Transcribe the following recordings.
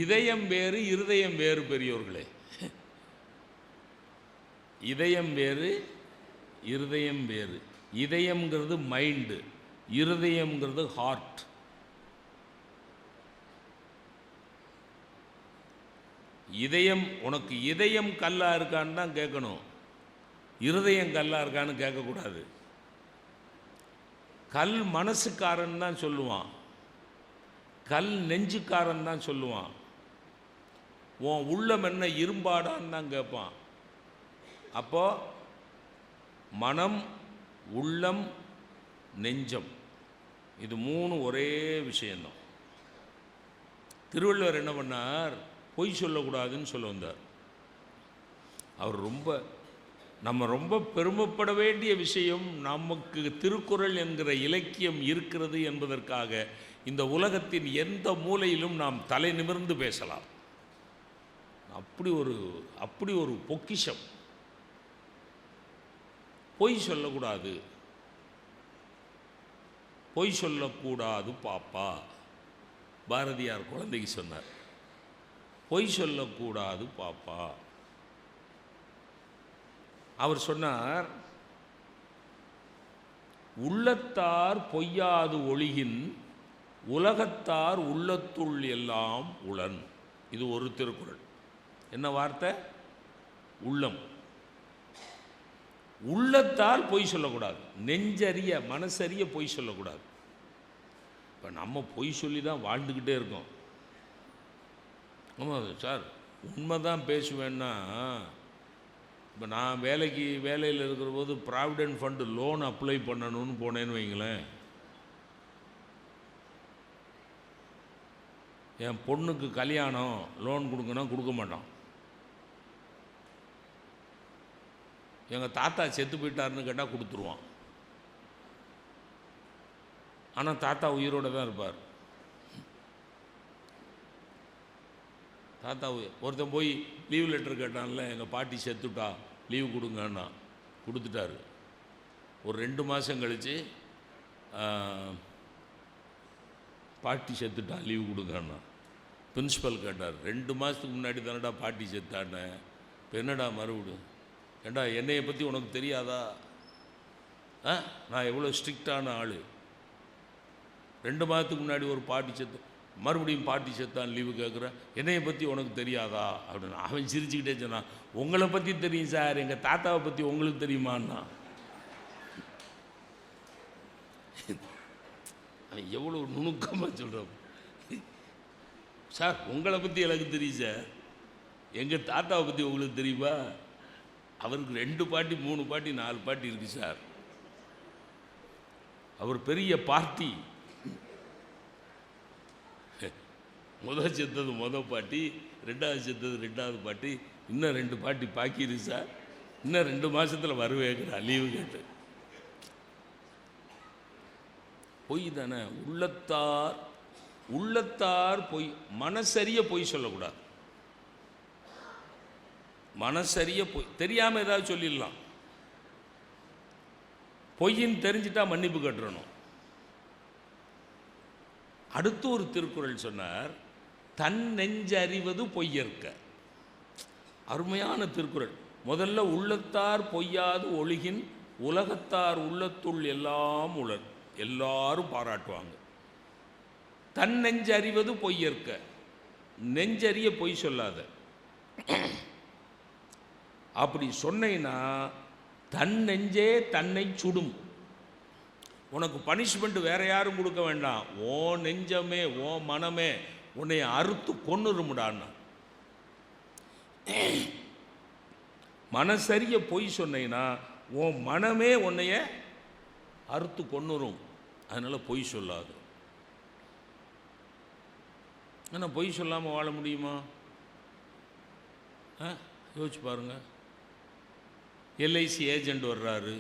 இதயம் வேறு இருதயம் வேறு பெரியோர்களே. இதயம் வேறு இருதயம் வேறு. இதயம்ங்கிறது மைண்டு, இருதயம்ங்கிறது ஹார்ட். இதயம், உனக்கு இதயம் கல்லா இருக்கான்னு தான் கேட்கணும், இருதயம் கல்லா இருக்கான்னு கேட்கக்கூடாது. கல் மனசுக்காரன் தான் சொல்லுவான், கல் நெஞ்சுக்காரன் தான் சொல்லுவான். உன் உள்ளம் என்ன இரும்பாடான்னு தான் கேட்பான். அப்போ மனம், உள்ளம், நெஞ்சம், இது மூணு ஒரே விஷயந்தான். திருவள்ளுவர் என்ன பண்ணார்? பொய் சொல்லக்கூடாதுன்னு சொல்ல வந்தார். அவர் நம்ம ரொம்ப பெருமைப்பட வேண்டிய விஷயம், நமக்கு திருக்குறள் என்கிற இலக்கியம் இருக்கிறது என்பதற்காக இந்த உலகத்தின் எந்த மூலையிலும் நாம் தலை நிமிர்ந்து பேசலாம். அப்படி ஒரு பொக்கிஷம். பொய் சொல்லக்கூடாது, பொய் சொல்லக்கூடாது பாப்பா. பாரதியார் குழந்தைக்கு சொன்னார், பொய் சொல்லக்கூடாது பாப்பா. அவர் சொன்னார், உள்ளத்தார் பொய்யாது ஒழிகின் உலகத்தார் உள்ளத்துள் எல்லாம் உளன். இது ஒரு திருக்குறள். என்ன வார்த்தை? உள்ளம். உள்ளத்தால் பொய் சொல்லக்கூடாது, நெஞ்சறிய மனசறிய பொய் சொல்லக்கூடாது. இப்போ நம்ம பொய் சொல்லி தான் வாழ்ந்துக்கிட்டே இருக்கோம். ஆமாம் சார், உண்மை தான் பேசுவேன்னா, இப்போ நான் வேலையில் இருக்கிற போது ப்ராவிடென்ட் ஃபண்டு லோன் அப்ளை பண்ணணும்னு போனேன்னு வைங்களேன், என் பொண்ணுக்கு கல்யாணம், லோன் கொடுக்கணும், கொடுக்க மாட்டான். எங்கள் தாத்தா செத்து போயிட்டாருன்னு கேட்டால் கொடுத்துருவான். ஆனால் தாத்தா உயிரோடு தான் இருப்பார். தாத்தா ஒருத்தன் போய் லீவ் லெட்டர் கேட்டான்ல, எங்கள் பாட்டி செத்துட்டா லீவு கொடுங்கன்னா கொடுத்துட்டாரு. ஒரு 2 மாதம் கழித்து பாட்டி செத்துட்டா லீவு கொடுங்கன்னா பிரின்ஸிபல் கேட்டார், 2 மாதத்துக்கு முன்னாடி தானடா பாட்டி செத்தானேன், இப்போ என்னடா மறுபடியும்? ஏண்டா என்னையை பற்றி உனக்கு தெரியாதா? நான் எவ்வளோ ஸ்ட்ரிக்டான ஆள். 2 மாதத்துக்கு முன்னாடி ஒரு பாட்டி செத்து, மறுபடியும் பாட்டி செத்தான் லீவு கேட்குறேன், என்னையை பற்றி உனக்கு தெரியாதா அப்படின்னு. அவன் சிரிச்சுக்கிட்டே சொன்னான், உங்களை பற்றி தெரியும் சார், எங்கள் தாத்தாவை பற்றி உங்களுக்கு தெரியுமான்னா. அவன் எவ்வளோ நுணுக்கமாக சொல்கிறான். சார் உங்களை பற்றி எனக்கு தெரியும் சார், எங்கள் தாத்தாவை பற்றி உங்களுக்கு தெரியுமா? அவருக்கு 2 பாட்டி 3 பாட்டி 4 பாட்டி இருக்குது சார். அவர் பெரிய பார்ட்டி. முதல் செத்தது முதல் பாட்டி, 2வது செத்தது 2வது பாட்டி, இன்னும் 2 பாட்டி பாக்கிது சார், இன்னும் 2 மாதத்தில் வருவேங்கிறா லீவு கேட்டு. பொய் தானே. உள்ளத்தார் பொய், மனசறிய பொய் சொல்லக்கூடாது. மனசறிய பொய், தெரியாமல் ஏதாவது சொல்லிடலாம். பொய்ன்னு தெரிஞ்சிட்டா மன்னிப்பு கட்டுறணும். அடுத்து ஒரு திருக்குறள் சொன்னார், தன் நெஞ்சறிவது பொய்யற்க. அருமையான திருக்குறள். முதல்ல உள்ளத்தார் பொய்யாது ஒழுகின் உலகத்தார் உள்ளத்துள் எல்லாம் உளர். எல்லாரும் பாராட்டுவாங்க. தன் நெஞ்சறிவது பொய்யற்க, நெஞ்சறிய பொய் சொல்லாத. அப்படி சொன்னேன்னா தன் நெஞ்சே தன்னை சுடும். உனக்கு பனிஷ்மெண்ட் வேற யாரும் கொடுக்க வேண்டாம், ஓ நெஞ்சமே ஓ மனமே உன்னை அறுத்து கொன்னுருமுடான்னா. மனசரிய பொய் சொன்னேன்னா உன் மனமே உன்னைய அறுத்து கொன்னுரும். அதனால பொய் சொல்லாது. ஆனால் பொய் சொல்லாமல் வாழ முடியுமா? யோசிச்சு பாருங்க. எல்ஐசி ஏஜெண்ட் வர்றாரு,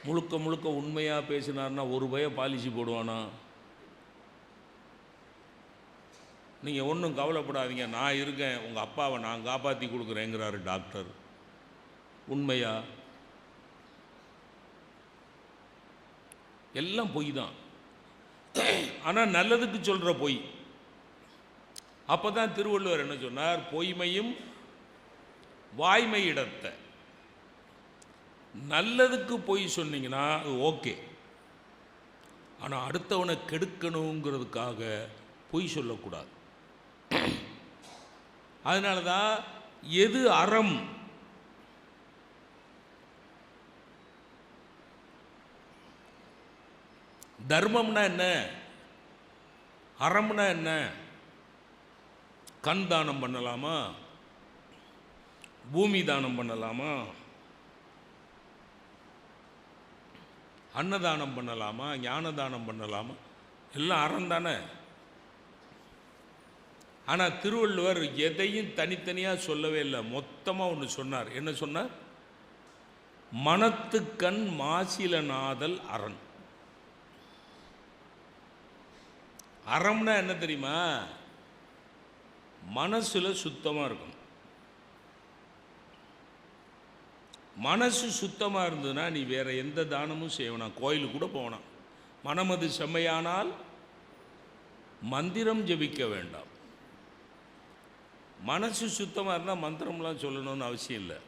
முழுக்க முழுக்க உண்மையாக பேசினார்னா ₹1 பாலிசி போடுவானா? நீங்கள் ஒன்றும் கவலைப்படாதீங்க, நான் இருக்கேன், உங்கள் அப்பாவை நான் காப்பாற்றி கொடுக்குறேங்கிறாரு டாக்டர். உண்மையா? எல்லாம் பொய் தான். ஆனால் நல்லதுக்கு சொல்கிற பொய். அப்போ தான் திருவள்ளுவர் என்ன சொன்னார், பொய்மையும் வாய்மை இடத்த. நல்லதுக்கு பொய் சொன்னீங்கன்னா அது ஓகே, ஆனால் அடுத்தவனை கெடுக்கணுங்கிறதுக்காக பொய் சொல்லக்கூடாது. அதனால தான் எது அறம், தர்மம்னா என்ன, அறம்னா என்ன? கண் தானம் பண்ணலாமா, பூமி தானம் பண்ணலாமா, அன்னதானம் பண்ணலாமா, ஞான தானம் பண்ணலாமா? எல்லாம் அறம் தானே. ஆனால் திருவள்ளுவர் எதையும் தனித்தனியாக சொல்லவே இல்லை, மொத்தமாக ஒன்று சொன்னார். என்ன சொன்னார்? மனத்துக்கண் மாசிலனாதல் அரண். அறம்னா என்ன தெரியுமா? மனசில் சுத்தமாக இருக்கணும். மனசு சுத்தமாக இருந்ததுன்னா நீ வேறு எந்த தானமும் செய்யணும், கோயிலுக்கு கூட போகணும். மனமது செம்மையானால் மந்திரம் ஜபிக்க வேண்டாம். மனசு சுத்தமாக இருந்தால் மந்திரம்லாம் சொல்லணும்னு அவசியம் இல்லை.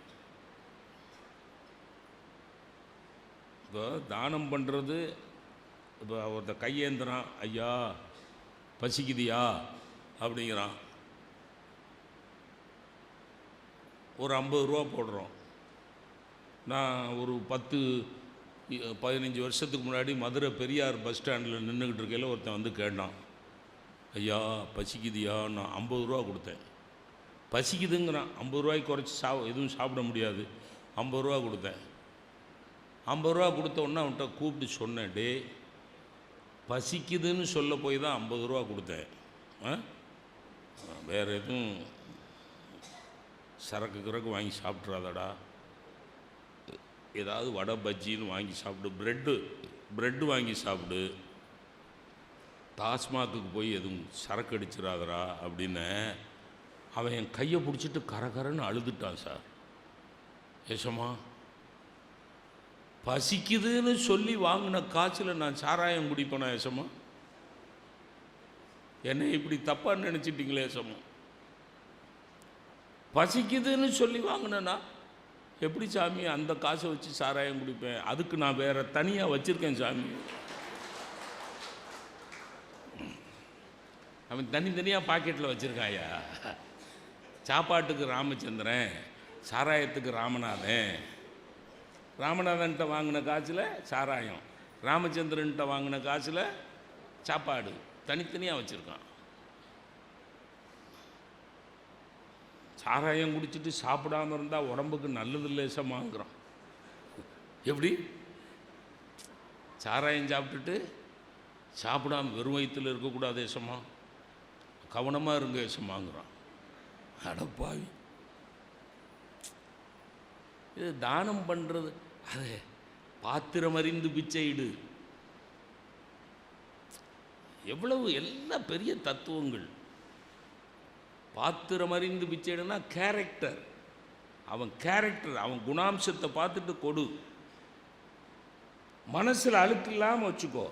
இப்போ தானம் பண்ணுறது, இப்போ ஒருத்த கையேந்திரான், ஐயா பசிக்குதியா அப்படிங்கிறான், ஒரு 50 ரூபா போடுறோம். நான் ஒரு 10-15 வருஷத்துக்கு முன்னாடி மதுரை பெரியார் பஸ் ஸ்டாண்டில் நின்றுக்கிட்டு இருக்கையில் ஒருத்தன் வந்து கேட்டான், ஐயா பசிக்குதியா? நான் 50 ரூபா கொடுத்தேன். பசிக்குதுங்கிறான், 50 ரூபாய்க்கு குறைச்சி எதுவும் சாப்பிட முடியாது, 50 ரூபா கொடுத்தேன். 50 ரூபா கொடுத்த உடனே அவன்கிட்ட கூப்பிட்டு சொன்னேன், டே பசிக்குதுன்னு சொல்ல போய் தான் 50 ரூபா கொடுத்தேன், வேறு எதுவும் சரக்கு வாங்கி சாப்பிட்றாதடா, ஏதாவது வடை பஜ்ஜின்னு வாங்கி சாப்பிடு, ப்ரெட்டு வாங்கி சாப்பிடு, டாஸ்மாகுக்கு போய் எதுவும் சரக்கு அடிச்சிடாதரா அப்படின்னு அவன் என் கையை பிடிச்சிட்டு கரகரன்னு அழுதுட்டான். சார் ஏசம்மா, பசிக்குதுன்னு சொல்லி வாங்கின காய்ச்சல நான் சாராயம் குடிப்பேனா ஏசம்மா? என்னை இப்படி தப்பாக நினச்சிட்டிங்களே ஏசம்மா? பசிக்குதுன்னு சொல்லி வாங்கினேன்னா எப்படி சாமி அந்த காசை வச்சு சாராயம் குடிப்பேன்? அதுக்கு நான் வேறு தனியாக வச்சுருக்கேன் சாமி. அவன் தனித்தனியாக பாக்கெட்டில் வச்சுருக்காயா. சாப்பாட்டுக்கு ராமச்சந்திரன், சாராயத்துக்கு ராமநாதன். ராமநாதன்கிட்ட வாங்கின காசில் சாராயம், ராமச்சந்திரன்கிட்ட வாங்கின காசில் சாப்பாடு, தனித்தனியாக வச்சுருக்கான். சாராயம் குடிச்சிட்டு சாப்பிடாமல் இருந்தால் உடம்புக்கு நல்லது லேசமாங்கிறான். எப்படி? சாராயம் சாப்பிட்டுட்டு சாப்பிடாமல் வெறும் வயிற்றில் இருக்கக்கூடாது ஏசமா, கவனமாக இருங்க ஏசமாங்கிறான். அடப்பாவி, இது தானம் பண்ணுறது, அது பாத்திரம் அறிந்து பிச்சையிடு, எவ்வளவு எல்லாம் பெரிய தத்துவங்கள். பாத்திரம் அறிந்து பிச்சைடுனா கேரக்டர், அவன் கேரக்டர், அவன் குணாம்சத்தை பார்த்துட்டு கொடு. மனசில் அழுக்கு இல்லாமல் வச்சுக்கோ.